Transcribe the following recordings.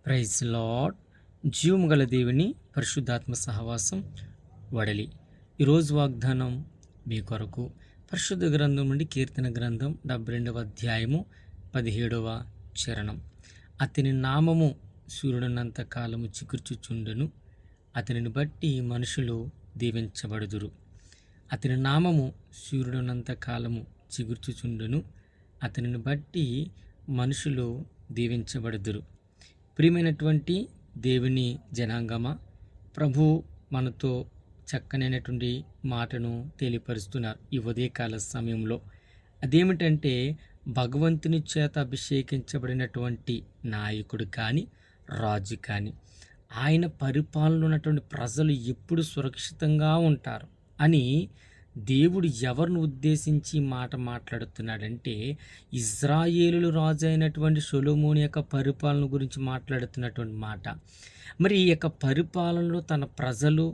Praise lord. జీవము గల దేవుని పరిశుద్ధాత్మ సహవాసం వడలి. ఈరోజు వాగ్దానం మీ కొరకు పరిశుద్ధ గ్రంథం నుండి కీర్తన గ్రంథం 72వ అధ్యాయము 17వ చరణం. అతని నామము సూర్యుడున్నంత కాలము చిగుర్చుచుండును, అతనిని బట్టి మనుషులు దీవించబడుదురు. అతని నామము సూర్యుడున్నంత కాలము చిగుర్చుచుండును, అతనిని బట్టి మనుషులు దీవించబడుదురు. ప్రియమైనటువంటి దేవుని జనాంగమా, ప్రభు మనతో చక్కనైనటువంటి మాటను తెలియపరుస్తున్నారు ఈ ఉదయకాల సమయంలో. అదేమిటంటే, భగవంతుని చేత అభిషేకించబడినటువంటి నాయకుడు కానీ, రాజు కానీ, ఆయన పరిపాలన ఉన్నటువంటి ప్రజలు ఎప్పుడు సురక్షితంగా ఉంటారు అని దేవుడు ఎవరిని ఉద్దేశించి మాట మాట్లాడుతున్నాడంటే, ఇజ్రాయేలు రాజు అయినటువంటి సొలొమోను యొక్క పరిపాలన గురించి మాట్లాడుతున్నటువంటి మాట. మరి ఈ యొక్క పరిపాలనలో తన ప్రజలు,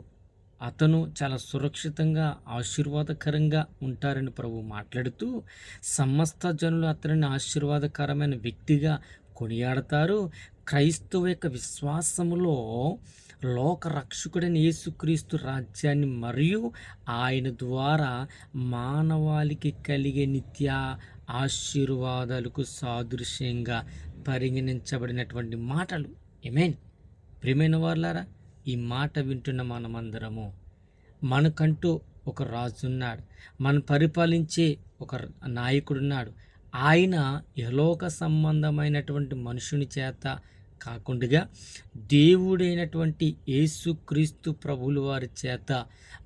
అతను చాలా సురక్షితంగా ఆశీర్వాదకరంగా ఉంటారని ప్రభు మాట్లాడుతూ, సమస్త జనులు అతనిని ఆశీర్వాదకరమైన వ్యక్తిగా కొనియాడతారు. క్రైస్తవ యొక్క విశ్వాసములో లోక రక్షకుడైన యేసుక్రీస్తు రాజ్యాన్ని మరియు ఆయన ద్వారా మానవాళికి కలిగే నిత్య ఆశీర్వాదాలకు సాదృశ్యంగా పరిగణించబడినటువంటి మాటలు. ఆమేన్. ప్రియమైన వారులారా, ఈ మాట వింటున్న మనమందరము, మనకంటూ ఒక రాజున్నాడు, మనం పరిపాలించే ఒక నాయకుడున్నాడు. ఆయన యలోక సంబంధమైనటువంటి మనుషుని చేత కాకుండా దేవుడైనటువంటి యేసుక్రీస్తు ప్రభువుల వారి చేత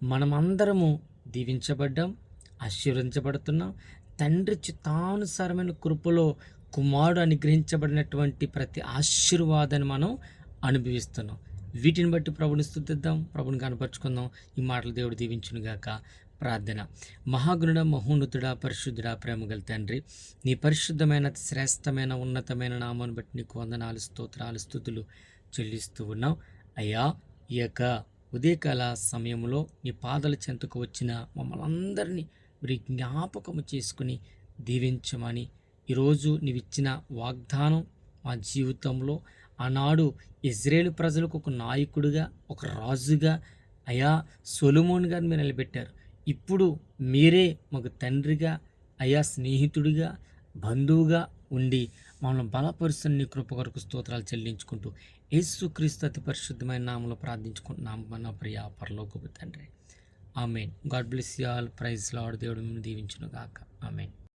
మనమందరము దీవించబడ్డాం, ఆశీర్వదించబడుతున్నాం. తండ్రి చిత్తానుసారమైన కృపలో కుమారుడు అనుగ్రహించబడినటువంటి ప్రతి ఆశీర్వాదాన్ని మనం అనుభవిస్తున్నాం. వీటిని బట్టి ప్రభుని స్తుతిద్దాం, ప్రభుని కనపరుచుకుందాం. ఈ మాటలు దేవుడు దీవించునుగాక. ప్రార్థన. మహాగణుడ, మహోన్నతుడా, పరిశుద్ధుడా, ప్రేమగల తండ్రి, నీ పరిశుద్ధమైన శ్రేష్టమైన ఉన్నతమైన నామాన్ని బట్టి నీకు వందనాలు, స్తోత్రాలు, స్తుతులు చెల్లిస్తూ ఉన్నాం. అయ్యా, ఈ యొక్క ఉదయకాల సమయంలో నీ పాదాల చెంతకు వచ్చిన మమ్మల్ని అందరినీ మీరు జ్ఞాపకము చేసుకుని దీవించమని, ఈరోజు నీవిచ్చిన వాగ్దానం మా జీవితంలో ఆనాడు ఇజ్రాయేలు ప్రజలకు ఒక నాయకుడిగా, ఒక రాజుగా అయ్యా సొలొమోను గారిని మీరు నిలబెట్టారు. ఇప్పుడు మీరే మాకు తండ్రిగా, అయ్యా స్నేహితుడిగా, బంధువుగా ఉండి మమ్మల్ని బలపరుస్తున్న నీ కృప కొరకు స్తోత్రాలు చెల్లించుకుంటూ యేసుక్రీస్తు అతి పరిశుద్ధమైన నామములో ప్రార్థించుకుంటున్నాము మన ప్రియ పరలోకపు తండ్రి. Amen. God bless you all. Praise Lord. దేవుడు మిమ్మల్ని దీవించును గాక. ఆమేన్.